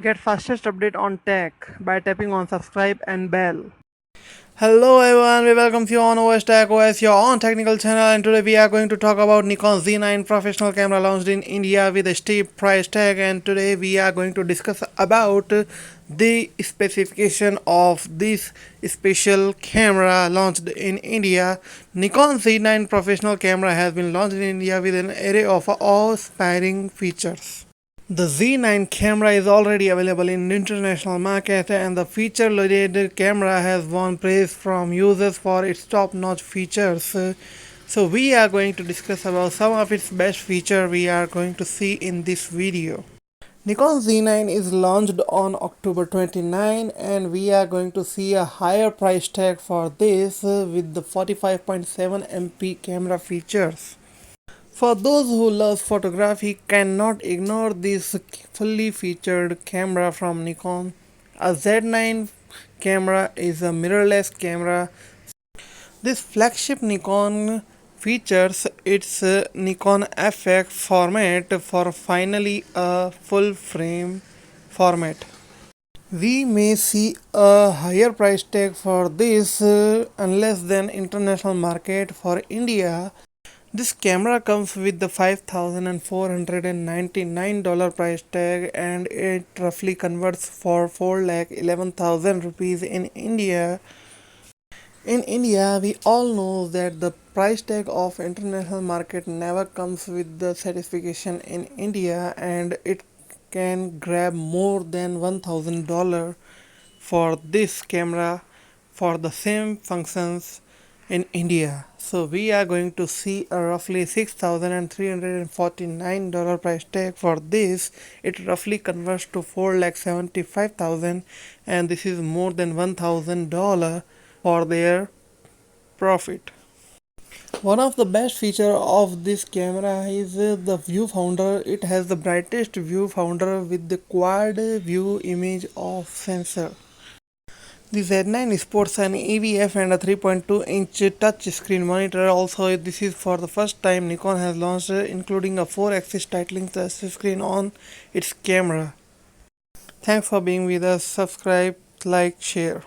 Get fastest update on tech by tapping on subscribe and bell. Hello everyone, we welcome you on OS Tech OS, your own technical channel, and today we are going to talk about Nikon Z9 professional camera launched in India with a steep price tag, and today we are going to discuss about the specification of this special camera launched in India. Nikon Z9 professional camera has been launched in India with an array of awe-inspiring features. The Z9 camera is already available in international market, and the feature-loaded camera has won praise from users for its top-notch features. So we are going to discuss about some of its best features we are going to see in this video. Nikon Z9 is launched on October 29 and we are going to see a higher price tag for this with the 45.7 MP camera features. For those who love photography cannot ignore this fully featured camera from Nikon. A Z9 camera is a mirrorless camera. This flagship Nikon features its Nikon FX format for finally a full frame format. We may see a higher price tag for this unless than international market. For India, this camera comes with the $5,499 price tag, and it roughly converts for 4,11,000 rupees in India. In India, we all know that the price tag of international market never comes with the certification in India, and it can grab more than $1,000 for this camera for the same functions in India. So we are going to see a roughly $6,349 price tag for this. It roughly converts to 4,75,000, and this is more than $1,000 for their profit. One of the best features of this camera is the viewfinder. It has the brightest viewfinder with the quad view image of sensor. The Z9 sports an EVF and a 3.2-inch touchscreen monitor. Also, this is for the first time Nikon has launched including a 4-axis titling touchscreen on its camera. Thanks for being with us. Subscribe, like, share.